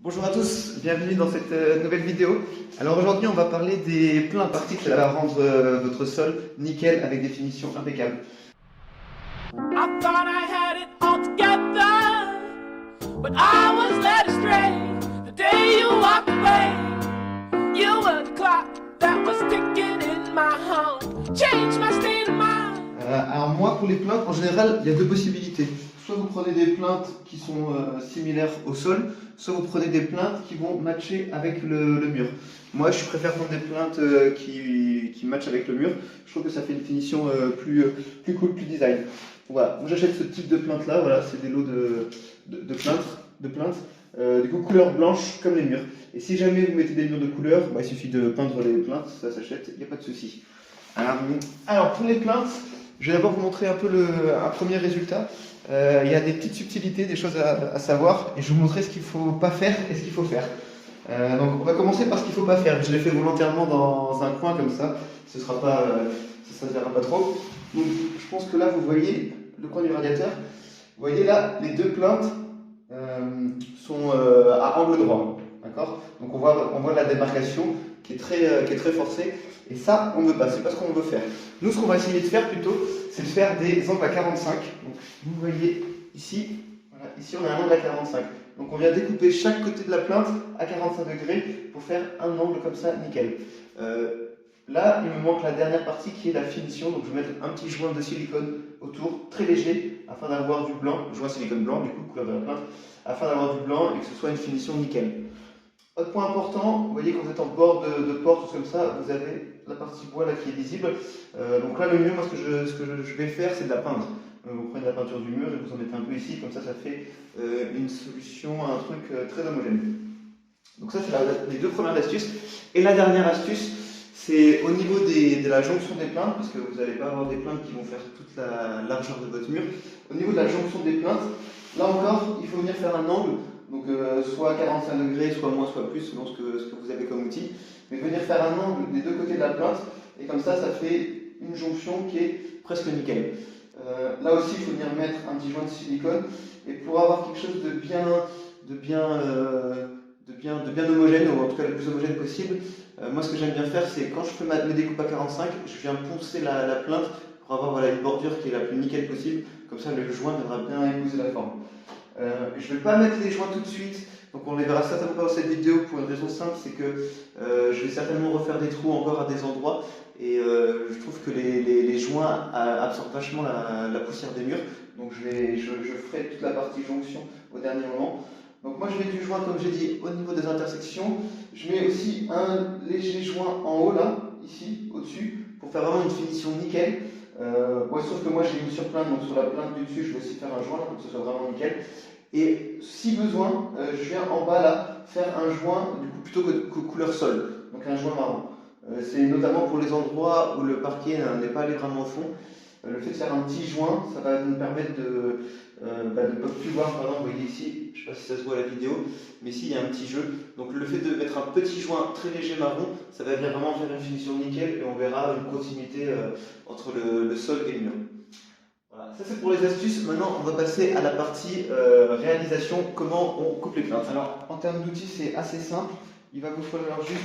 Bonjour à tous, bienvenue dans cette nouvelle vidéo. Alors aujourd'hui on va parler des pleins parties qui va rendre votre sol nickel avec des finitions impeccables. I thought I had it all together, but I was led astray. The day you walked away, you were the clock that was ticking in my heart. Change my state of mind. Alors moi pour les plaintes en général il y a deux possibilités. Soit vous prenez des plaintes qui sont similaires au sol, soit vous prenez des plaintes qui vont matcher avec le mur. Moi je préfère prendre des plaintes qui matchent avec le mur. Je trouve que ça fait une finition plus cool, plus design. Voilà, moi j'achète ce type de plainte là, voilà, c'est des lots de plaintes. Du coup couleur blanche comme les murs. Et si jamais vous mettez des murs de couleur, bah, il suffit de peindre les plaintes, ça s'achète, il n'y a pas de souci. Alors pour les plaintes, je vais d'abord vous montrer un peu un premier résultat. Il y a des petites subtilités, des choses à savoir, et je vais vous montrer ce qu'il ne faut pas faire et ce qu'il faut faire. Donc on va commencer par ce qu'il ne faut pas faire. Je l'ai fait volontairement dans un coin comme ça, ça ne servira pas trop. Donc je pense que là vous voyez le coin du radiateur. Vous voyez là, les deux plaintes sont à angle droit. D'accord ? Donc on voit la démarcation qui est très forcée. Et ça, on ne veut pas, c'est pas ce qu'on veut faire. Nous, ce qu'on va essayer de faire plutôt, c'est de faire des angles à 45. Donc, vous voyez ici, voilà, ici on a un angle à 45. Donc on vient découper chaque côté de la plainte à 45 degrés pour faire un angle comme ça, nickel. Là, il me manque la dernière partie qui est la finition. Donc je vais mettre un petit joint de silicone autour, très léger, afin d'avoir du blanc, joint silicone blanc, du coup, couleur de la plainte, afin d'avoir du blanc et que ce soit une finition nickel. Autre point important, vous voyez quand vous êtes en bord de porte, tout comme ça, vous avez la partie bois là qui est visible. Donc là, le mieux, moi, ce que je vais faire, c'est de la peindre. Vous prenez la peinture du mur et vous en mettez un peu ici, comme ça fait une solution, un truc très homogène. Donc ça, c'est les deux premières astuces. Et la dernière astuce, c'est au niveau de la jonction des plaintes, parce que vous n'allez pas avoir des plaintes qui vont faire toute la largeur de votre mur. Au niveau de la jonction des plaintes, là encore, il faut venir faire un angle. Donc soit 45 degrés, soit moins, soit plus, selon ce que vous avez comme outil. Mais venir faire un angle des deux côtés de la plainte, et comme ça fait une jonction qui est presque nickel. Là aussi, il faut venir mettre un petit joint de silicone, et pour avoir quelque chose de bien homogène, ou en tout cas le plus homogène possible, moi ce que j'aime bien faire, c'est quand je fais mes découpes à 45, je viens poncer la plainte pour avoir une bordure qui est la plus nickel possible, comme ça le joint viendra bien épouser la forme. Je ne vais pas mettre les joints tout de suite, donc on les verra certainement pas dans cette vidéo pour une raison simple, c'est que je vais certainement refaire des trous encore à des endroits et je trouve que les joints absorbent vachement la poussière des murs, donc je ferai toute la partie jonction au dernier moment. Donc moi je mets du joint comme j'ai dit au niveau des intersections, je mets aussi un léger joint en haut là, ici, au-dessus, pour faire vraiment une finition nickel. Sauf que moi j'ai une surplainte, donc sur la plainte du dessus je vais aussi faire un joint là, pour que ce soit vraiment nickel. Et si besoin, je viens en bas là faire un joint du coup plutôt que couleur sol, donc un joint marron. C'est notamment pour les endroits où le parquet n'est pas allé vraiment au fond. Le fait de faire un petit joint, ça va nous permettre de ne plus voir, par exemple, vous voyez ici, je ne sais pas si ça se voit à la vidéo, mais ici il y a un petit jeu. Donc le fait de mettre un petit joint très léger marron, ça va vraiment faire une finition nickel et on verra une continuité entre le sol et le mur. Voilà, ça c'est pour les astuces. Maintenant on va passer à la partie réalisation, comment on coupe les plaintes. Alors en termes d'outils c'est assez simple, il va vous falloir juste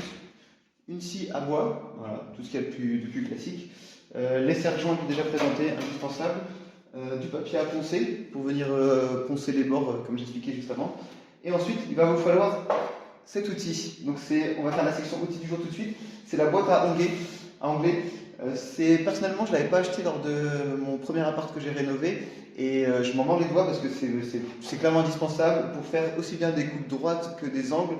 une scie à bois, voilà, tout ce qu'il y a de plus classique, les serre-joints déjà présentés, indispensables, du papier à poncer pour venir poncer les bords comme j'expliquais juste avant. Et ensuite il va vous falloir cet outil. Donc on va faire la section outils du jour tout de suite. C'est la boîte à onglet. Personnellement je ne l'avais pas acheté lors de mon premier appart que j'ai rénové et je m'en mords les doigts parce que c'est clairement indispensable pour faire aussi bien des coupes droites que des angles.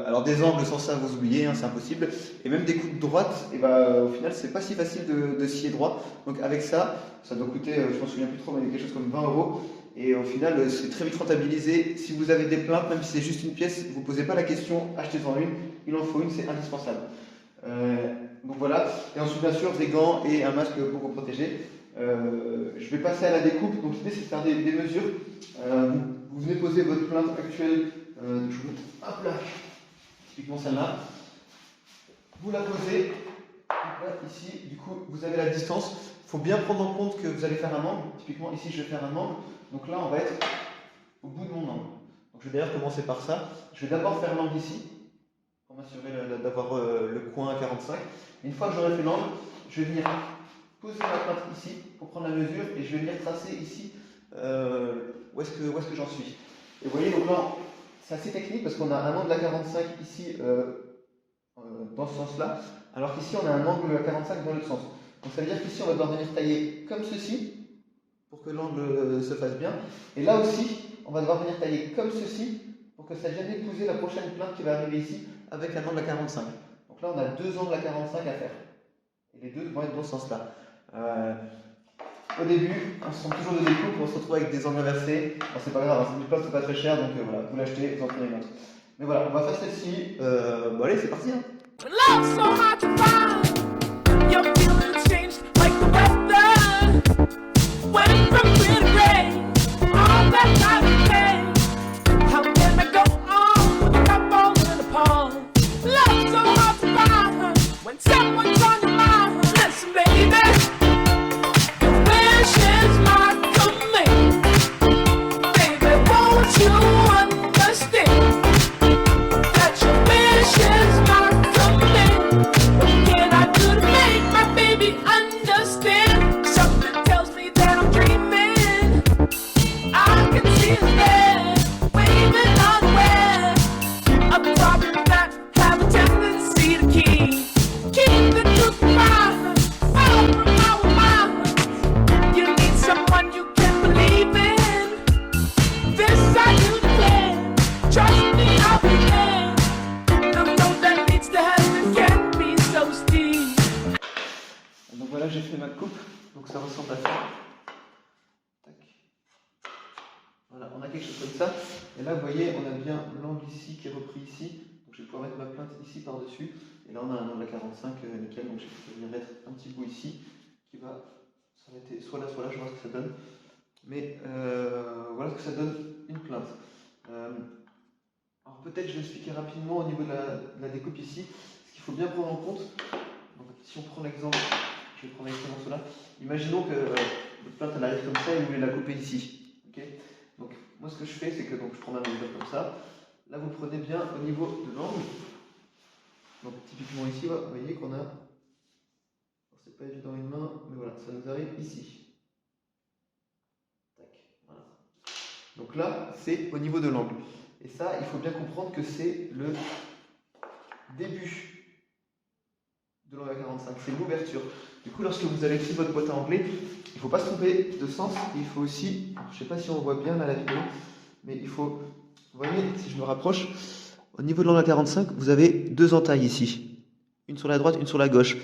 Alors des angles sans ça vous oubliez, hein, c'est impossible. Et même des coupes droites, et au final c'est pas si facile de scier droit. Donc avec ça doit coûter, je m'en souviens plus trop, mais quelque chose comme 20 €. Et au final c'est très vite rentabilisé. Si vous avez des plaintes, même si c'est juste une pièce, vous ne posez pas la question, achetez-en une, il en faut une, c'est indispensable. Donc voilà, et ensuite bien sûr des gants et un masque pour vous protéger. Je vais passer à la découpe, donc l'idée c'est de faire des mesures. Vous venez poser votre plainte actuelle, je vous montre, hop là, typiquement celle-là. Vous la posez, là, ici, du coup vous avez la distance. Il faut bien prendre en compte que vous allez faire un angle, typiquement ici je vais faire un angle, donc là on va être au bout de mon angle. Donc, je vais d'ailleurs commencer par ça. Je vais d'abord faire l'angle ici, pour m'assurer d'avoir le coin à 45. Une fois que j'aurai fait l'angle, je vais venir poser ma plinte ici pour prendre la mesure et je vais venir tracer ici où est-ce que j'en suis. Et vous voyez, donc là, c'est assez technique parce qu'on a un angle à 45 ici dans ce sens-là, alors qu'ici on a un angle à 45 dans l'autre sens. Donc ça veut dire qu'ici on va devoir venir tailler comme ceci pour que l'angle se fasse bien. Et là aussi, on va devoir venir tailler comme ceci pour que ça vienne épouser la prochaine plainte qui va arriver ici avec un angle à 45. Donc là on a deux angles à 45 à faire. Et les deux vont être dans ce sens-là. Au début, on se sent toujours de découpe, on se retrouve avec des angles inversés. Bon, c'est pas grave, c'est du plat, c'est pas très cher, donc voilà, vous l'achetez, vous en prenez une autre. Mais voilà, on va faire celle-ci. Bon allez, c'est parti. Hein. Love's so hard to find. Your feelings changed like the weather. Went from clear to gray. All that time became. How can I go on with a cup all in a palm? Love's so hard to find. When someone's on your mind, listen, baby. Your wish is my command. Baby, won't you understand that your wish is my command? What can I do to make my baby understand? Something tells me that I'm dreaming. I can see his head waving unaware of problems that have a tendency to keep the truth behind, far from our minds. You need someone you can believe in. This I do declare. Trust me, I'll be there. The road that leads to heaven can be so steep. Donc voilà, j'ai fait ma coupe, donc ça ressemble à ça. Tac. Voilà, on a quelque chose comme ça. Et là, vous voyez, on a bien l'angle ici qui est repris ici. Donc je vais pouvoir mettre ma plainte ici par-dessus. Et là, on a un angle à 45 nickel. Donc je vais venir mettre un petit bout ici qui va s'arrêter soit là, je vais voir ce que ça donne. Mais voilà ce que ça donne une plainte. Alors peut-être je vais expliquer rapidement au niveau de la découpe ici. Ce qu'il faut bien prendre en compte. Donc si on prend l'exemple, je vais prendre l'exemple cela. Imaginons que votre plainte elle arrive comme ça et vous voulez la couper ici. Okay, donc moi ce que je fais c'est que donc, je prends ma mesure comme ça. Là vous prenez bien au niveau de l'angle. Donc typiquement ici, vous voyez qu'on a, c'est pas évident une main, mais voilà, ça nous arrive ici. Tac, voilà. Donc là c'est au niveau de l'angle. Et ça il faut bien comprendre que c'est le début de l'angle à 45, c'est l'ouverture. Du coup, lorsque vous allez utiliser votre boîte à angler, il ne faut pas se tromper de sens. Il faut aussi, je ne sais pas si on voit bien là la vidéo, mais il faut, vous voyez, si je me rapproche, au niveau de l'angle à 45, vous avez deux entailles ici. Une sur la droite, une sur la gauche.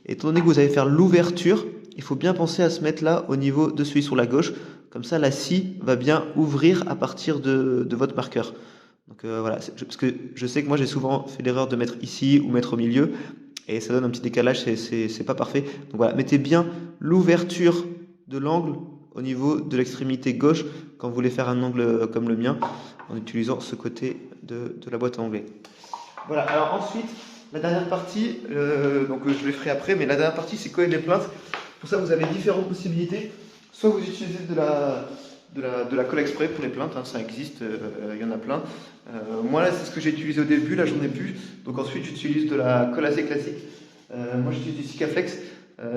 Et étant donné que vous allez faire l'ouverture, il faut bien penser à se mettre là au niveau de celui sur la gauche. Comme ça, la scie va bien ouvrir à partir de votre marqueur. Donc voilà, parce que je sais que moi j'ai souvent fait l'erreur de mettre ici ou mettre au milieu. Et ça donne un petit décalage, c'est pas parfait. Donc voilà, mettez bien l'ouverture de l'angle au niveau de l'extrémité gauche quand vous voulez faire un angle comme le mien, en utilisant ce côté de la boîte à onglet. Voilà, alors ensuite, la dernière partie, donc je le ferai après, mais la dernière partie c'est coller les plaintes. Pour ça, vous avez différentes possibilités. Soit vous utilisez de la colle exprès pour les plaintes, hein, ça existe, il y en a plein. Moi là c'est ce que j'ai utilisé au début, là j'en ai plus. Donc ensuite j'utilise de la colle assez classique. Moi j'utilise du Sikaflex.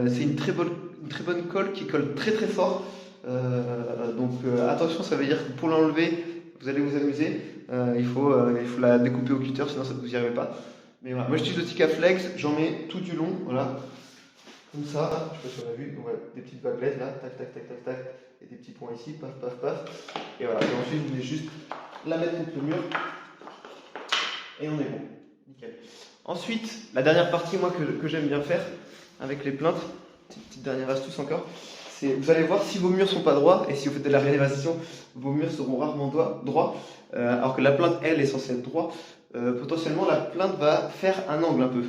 C'est une très bonne colle qui colle très très fort. Attention, ça veut dire que pour l'enlever, vous allez vous amuser. Il faut la découper au cutter, sinon ça vous y arrivez pas. Mais voilà, moi j'utilise le Sikaflex, j'en mets tout du long, voilà. Comme ça, je sais pas si on a vu, donc voilà, des petites vaguelettes là, tac tac tac tac tac, et des petits points ici, paf paf paf. Et voilà, et ensuite vous venez juste la mettre contre le mur, et on est bon, nickel. Ensuite, la dernière partie moi que j'aime bien faire avec les plaintes, petite dernière astuce encore, c'est vous allez voir si vos murs sont pas droits, et si vous faites de la réélévation, vos murs seront rarement droits, alors que la plainte elle est censée être droite. Potentiellement la plainte va faire un angle un peu,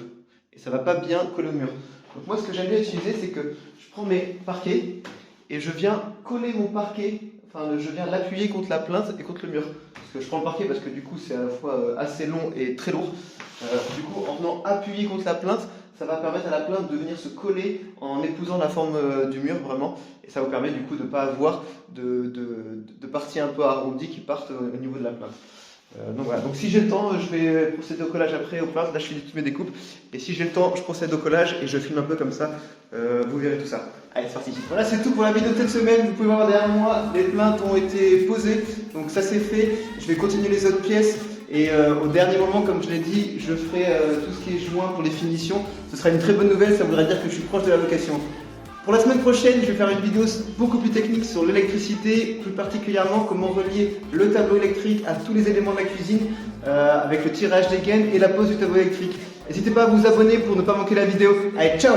et ça va pas bien coller au mur. Donc moi ce que j'aime bien utiliser c'est que je prends mes parquets et je viens coller mon parquet, enfin je viens l'appuyer contre la plainte et contre le mur. Parce que je prends le parquet parce que du coup c'est à la fois assez long et très lourd. Du coup en venant appuyer contre la plainte, ça va permettre à la plainte de venir se coller en épousant la forme du mur vraiment, et ça vous permet du coup de ne pas avoir de parties un peu arrondies qui partent au niveau de la plainte. Donc voilà, donc si j'ai le temps, je vais procéder au collage après aux plaintes. Là je finis toutes mes découpes, et si j'ai le temps, je procède au collage et je filme un peu comme ça, vous verrez tout ça. Allez, c'est parti. Voilà, c'est tout pour la vidéo de cette semaine. Vous pouvez voir derrière moi, les plaintes ont été posées, donc ça c'est fait. Je vais continuer les autres pièces. Et au dernier moment, comme je l'ai dit, je ferai tout ce qui est joint pour les finitions. Ce sera une très bonne nouvelle, ça voudrait dire que je suis proche de la location. Pour la semaine prochaine, je vais faire une vidéo beaucoup plus technique sur l'électricité, plus particulièrement comment relier le tableau électrique à tous les éléments de la cuisine, avec le tirage des gaines et la pose du tableau électrique. N'hésitez pas à vous abonner pour ne pas manquer la vidéo. Allez, ciao!